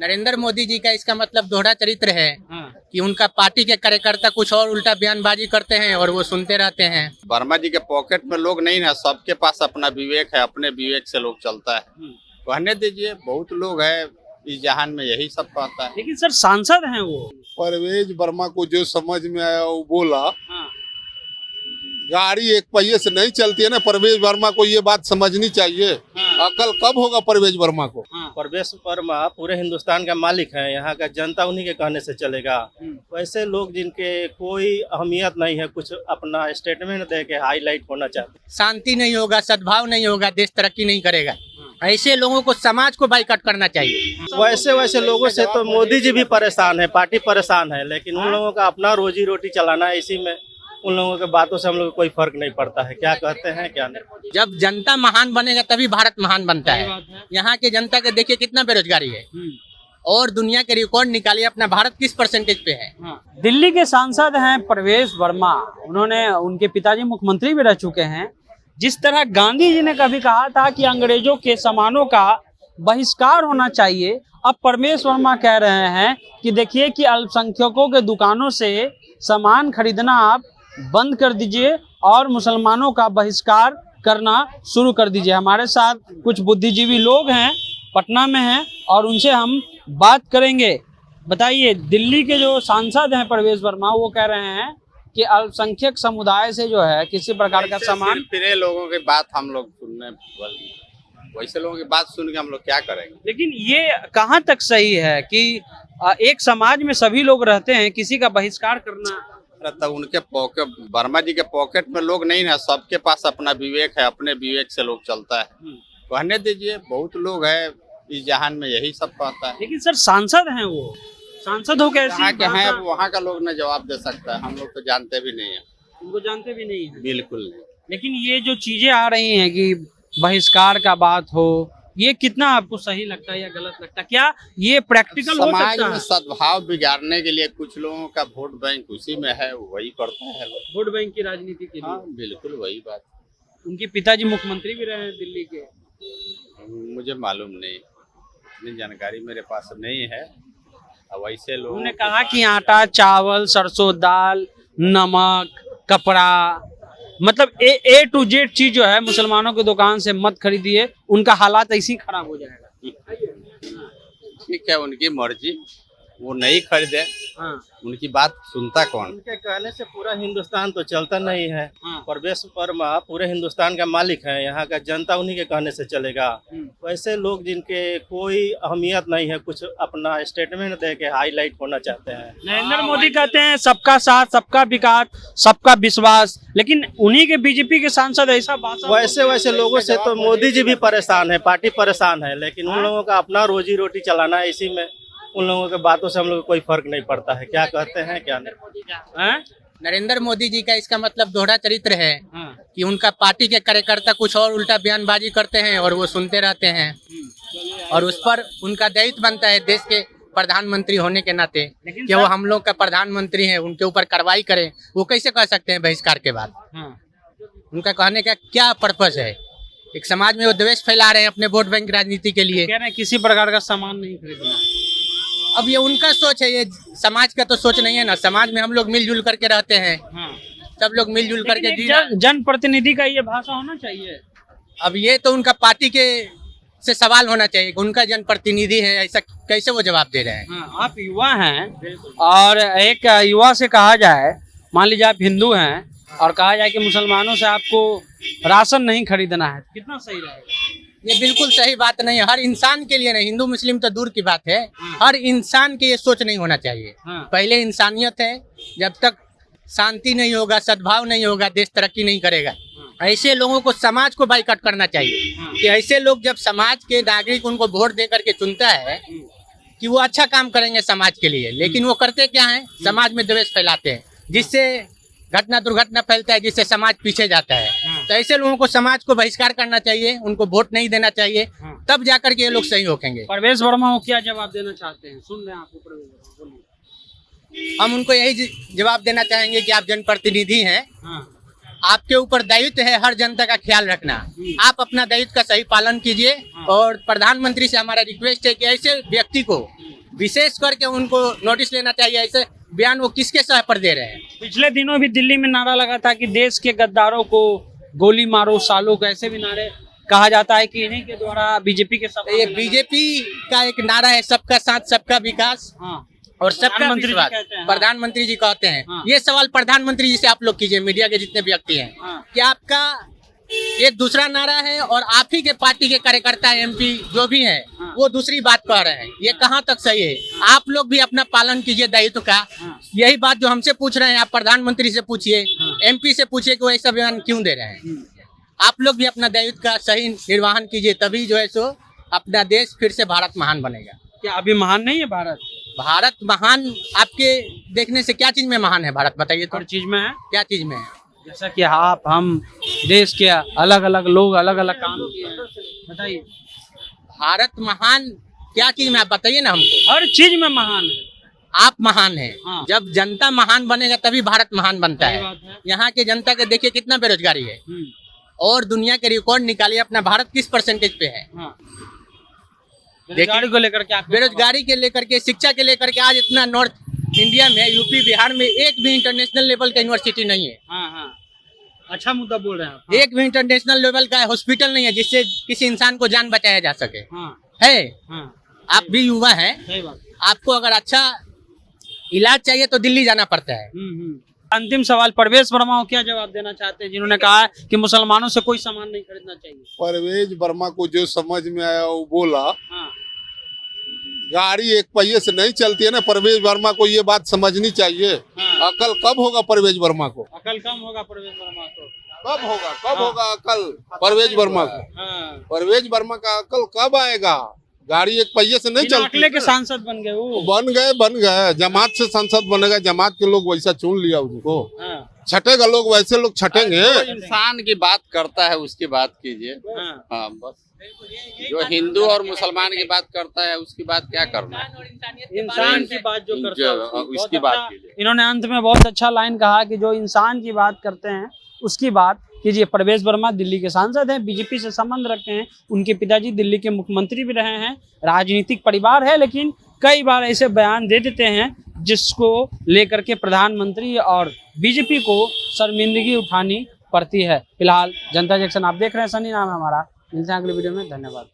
नरेंद्र मोदी जी का इसका मतलब दोहरा चरित्र है हाँ। कि उनका पार्टी के कार्यकर्ता कुछ और उल्टा बयानबाजी करते हैं और वो सुनते रहते हैं। वर्मा जी के पॉकेट में लोग नहीं है, सबके पास अपना विवेक है, अपने विवेक से लोग चलता है। कहने दीजिए, बहुत लोग है इस जहान में यही सब कहता है। लेकिन सर सांसद हैं वो। परवेज वर्मा को जो समझ में आया वो बोला। हाँ। गाड़ी एक पहिए से नहीं चलती है ना, परवेज वर्मा को ये बात समझनी चाहिए। हाँ। अकल कब होगा परवेज वर्मा को? हाँ। परवेश वर्मा पूरे हिंदुस्तान का मालिक है, यहाँ का जनता उन्हीं के कहने से चलेगा। वैसे लोग जिनके कोई अहमियत नहीं है, कुछ अपना स्टेटमेंट दे के हाईलाइट होना चाहते हैं। शांति नहीं होगा, सद्भाव नहीं होगा, देश तरक्की नहीं करेगा। ऐसे लोगों को समाज को बाइकआउट करना चाहिए। वैसे लोगों से तो मोदी जी भी परेशान है, पार्टी परेशान है, लेकिन उन लोगों का अपना रोजी रोटी चलाना है, इसी में उन लोगों के बातों से हम लोग को कोई फर्क नहीं पड़ता है, क्या कहते हैं क्या नहीं। जब जनता महान बनेगा तभी भारत महान बनता है। यहाँ के जनता के देखिए कितना बेरोजगारी है और दुनिया के रिकॉर्ड निकालिए, अपना भारत किस परसेंटेज पे है। दिल्ली के सांसद हैं परवेश वर्मा, उन्होंने उनके पिताजी मुख्यमंत्री भी रह चुके हैं। जिस तरह गांधी जी ने कभी कहा था कि अंग्रेजों के सामानों का बहिष्कार होना चाहिए, अब परवेश वर्मा कह रहे हैं कि देखिए कि अल्पसंख्यकों के दुकानों से सामान खरीदना आप बंद कर दीजिए और मुसलमानों का बहिष्कार करना शुरू कर दीजिए। हमारे साथ कुछ बुद्धिजीवी लोग हैं, पटना में हैं, और उनसे हम बात करेंगे। बताइए, दिल्ली के जो सांसद हैं परवेश वर्मा, वो कह रहे हैं कि अल्पसंख्यक समुदाय से जो है किसी प्रकार का सामान। फिर लोगों की बात हम लोग सुनने, वैसे लोगों की बात सुन के हम लोग क्या करेंगे? लेकिन ये कहाँ तक सही है कि एक समाज में सभी लोग रहते हैं, किसी का बहिष्कार करना? तब उनके पॉकेट, वर्मा जी के पॉकेट में लोग नहीं है, सबके पास अपना विवेक है, अपने विवेक से लोग चलता है। कहने दीजिए, बहुत लोग है इस जहान में यही सब कहता है। लेकिन सर सांसद हैं वो, सांसद हो कैसे? वहाँ के हैं, वहाँ का लोग न जवाब दे सकता है, हम लोग तो जानते भी नहीं है। उनको जानते भी नहीं है। बिल्कुल नहीं। लेकिन ये जो चीजें आ रही हैं कि बहिष्कार का बात हो, ये कितना आपको सही लगता है या गलत लगता है? क्या ये प्रैक्टिकल हो समाज सकता में है? सद्भाव बिगाड़ने के लिए कुछ लोगों का वोट बैंक उसी में है, वही करता है लोग। वोट बैंक की राजनीति के लिए। हाँ, बिल्कुल वही बात। उनके पिताजी मुख्यमंत्री भी रहे हैं दिल्ली के। मुझे मालूम नहीं, इतनी जानकारी मेरे पास नहीं है। अब ऐसे लोग उन्होंने कहा कि आटा, चावल, सरसों दाल, नमक, कपड़ा, मतलब ए टू जेड चीज जो है मुसलमानों की दुकान से मत खरीदिए, उनका हालात ऐसे ही खराब हो जाएगा। ठीक है, उनकी मर्जी, वो नहीं खरीदे। हाँ। उनकी बात सुनता कौन? उनके कहने से पूरा हिंदुस्तान तो चलता नहीं है। हाँ। परवेश वर्मा पूरे हिंदुस्तान का मालिक है, यहाँ का जनता उन्हीं के कहने से चलेगा। वैसे लोग जिनके कोई अहमियत नहीं है, कुछ अपना स्टेटमेंट दे के हाईलाइट होना चाहते हैं। नरेंद्र मोदी कहते हैं सबका साथ, सबका विकास, सबका विश्वास, लेकिन उन्हीं के बीजेपी के सांसद ऐसा भाषण। वैसे लोगों से तो मोदी जी भी परेशान है, पार्टी परेशान है, लेकिन उन लोगों का अपना रोजी रोटी चलाना है, इसी में उन लोगों के बातों से हम लोग को कोई फर्क नहीं पड़ता है, क्या कहते हैं क्या नहीं। नरेंद्र मोदी जी का इसका मतलब दोहरा चरित्र है हाँ। कि उनका पार्टी के कार्यकर्ता कुछ और उल्टा बयानबाजी करते हैं और वो सुनते रहते हैं और उस पर उनका दायित्व बनता है देश के प्रधानमंत्री होने के नाते कि वो हम लोग का प्रधानमंत्री हैं, उनके ऊपर कार्रवाई करें। वो कैसे कह सकते हैं बहिष्कार के बाद? हाँ। उनका कहने का क्या पर्पस है? एक समाज में वो द्वेष फैला रहे हैं अपने वोट बैंक राजनीति के लिए। कह रहे हैं किसी प्रकार का सामान नहीं खरीदना। अब ये उनका सोच है, ये समाज का तो सोच नहीं है ना। समाज में हम लोग मिलजुल करके रहते हैं। हाँ। सब लोग मिलजुल करके जीना। जनप्रतिनिधि का ये भाषा होना चाहिए। अब ये तो उनका पार्टी के से सवाल होना चाहिए, उनका जनप्रतिनिधि है, ऐसा कैसे वो जवाब दे रहे हैं? हाँ, आप युवा हैं और एक युवा से कहा जाए, मान लीजिए आप हिंदू हैं और कहा जाए कि मुसलमानों से आपको राशन नहीं खरीदना है, कितना सही रहेगा? ये बिल्कुल सही बात नहीं है। हर इंसान के लिए नहीं, हिंदू मुस्लिम तो दूर की बात है, हर इंसान के ये सोच नहीं होना चाहिए। पहले इंसानियत है, जब तक शांति नहीं होगा, सद्भाव नहीं होगा, देश तरक्की नहीं करेगा। ऐसे लोगों को समाज को बाइकआउट करना चाहिए कि ऐसे लोग जब समाज के नागरिक उनको वोट दे करके चुनता है कि वो अच्छा काम करेंगे समाज के लिए, लेकिन वो करते क्या है? समाज में द्वेष फैलाते हैं, जिससे घटना दुर्घटना फैलता है, जिससे समाज पीछे जाता है। तो ऐसे लोगों को समाज को बहिष्कार करना चाहिए, उनको वोट नहीं देना चाहिए, तब जाकर के ये लोग सही होंगे। परवेश वर्मा को क्या जवाब देना चाहते हैं? सुन रहे हैं आपको परवेश वर्मा, बोलिए। हम उनको यही जवाब देना चाहेंगे कि आप जनप्रतिनिधि हैं आपके ऊपर दायित्व है हर जनता का ख्याल रखना। आप अपना दायित्व का सही पालन कीजिए। और प्रधानमंत्री से हमारा रिक्वेस्ट है कि ऐसे व्यक्ति को विशेष करके उनको नोटिस लेना चाहिए। ऐसे बयान वो किसके सह पर दे रहे हैं। पिछले दिनों भी दिल्ली में नारा लगा था कि देश के गद्दारों को गोली मारो सालों को, ऐसे भी नारे कहा जाता है कि इन्हीं के द्वारा बीजेपी के सब ये बीजेपी का एक नारा है, सबका साथ सबका विकास हाँ और सबका प्रधानमंत्री जी विश्वास। कहते हैं, हाँ। प्रधानमंत्री जी कहते हैं। हाँ। ये सवाल प्रधानमंत्री जी से आप लोग कीजिए, मीडिया के जितने व्यक्ति हैं। हाँ। कि आपका ये दूसरा नारा है और आप ही के पार्टी के कार्यकर्ता एमपी जो भी हैं हाँ। वो दूसरी बात कह रहे हैं। ये कहाँ तक सही है। आप लोग भी अपना पालन कीजिए दायित्व का। हाँ। यही बात जो हमसे पूछ रहे हैं आप प्रधानमंत्री से पूछिए, हाँ। एमपी से पूछिए कि वो ऐसा बयान क्यों दे रहे हैं। आप लोग भी अपना दायित्व का सही निर्वहन कीजिए, तभी जो है सो अपना देश फिर से भारत महान बनेगा। क्या अभी महान नहीं है भारत? भारत महान आपके देखने से क्या चीज में महान है भारत, बताइए तो। हर चीज में है। क्या चीज में है। जैसा कि आप हम देश के अलग अलग लोग अलग अलग काम किए हैं, बताइए। भारत महान क्या चीज में, आप बताइए ना हमको। हर चीज में महान है। आप महान है। हाँ। जब जनता महान बनेगा तभी भारत महान बनता सही है। बात है। यहाँ के जनता के देखिए कितना बेरोजगारी है। और दुनिया के रिकॉर्ड निकालिए, अपना भारत किस परसेंटेज पे है। हाँ। बेरोजगारी को लेकर क्या बेरोजगारी के लेकर के, शिक्षा के लेकर के आज इतना नॉर्थ इंडिया में, यूपी बिहार में एक भी इंटरनेशनल लेवल का यूनिवर्सिटी नहीं है। हाँ हाँ अच्छा मुद्दा बोल रहे हैं आप। एक भी इंटरनेशनल लेवल का हॉस्पिटल नहीं है जिससे किसी इंसान को जान बचाया जा सके। हाँ है। हाँ आप भी युवा हैं, सही बात। आपको अगर अच्छा इलाज चाहिए तो दिल्ली जाना पड़ता है। अंतिम सवाल, परवेश वर्मा को क्या जवाब देना चाहते हैं जिन्होंने कहा है कि मुसलमानों से कोई सामान नहीं खरीदना चाहिए। परवेज वर्मा को जो समझ में आया वो बोला। हाँ गाड़ी एक पहिए से नहीं चलती है ना, परवेज वर्मा को ये बात समझनी चाहिए। हाँ। अकल कब होगा परवेज वर्मा को, अकल कम होगा परवेश वर्मा को। कब होगा, कब होगा अकल परवेज वर्मा को। हाँ। परवेज वर्मा का अकल कब आएगा। गाड़ी एक पहिए से नहीं बिना चलती। अकले के सांसद बन गए वो। बन गए जमात से संसद बनेगा, जमात के लोग वैसा चुन लिया उनको। हाँ। छटेगा लोग, वैसे लोग छटेंगे। जो इंसान की बात करता है उसकी बात कीजिए। हाँ। हाँ बस। जो हिंदू और मुसलमान की बात करता है उसकी बात क्या करना है। इंसान की बात जो करता है उसकी बात कीजिए। इन्होंने अंत में बहुत अच्छा लाइन कहा कि जो इंसान की बात करते हैं उसकी बात कीजिए। परवेश वर्मा दिल्ली के सांसद हैं, बीजेपी से संबंध रखते हैं, उनके पिताजी दिल्ली के मुख्यमंत्री भी रहे हैं, राजनीतिक परिवार है, लेकिन कई बार ऐसे बयान दे देते हैं जिसको लेकर के प्रधानमंत्री और बीजेपी को शर्मिंदगी उठानी पड़ती है। फिलहाल जनता जंक्शन आप देख रहे हैं, सनी नाम है हमारा। मिलते हैं अगले वीडियो में, धन्यवाद।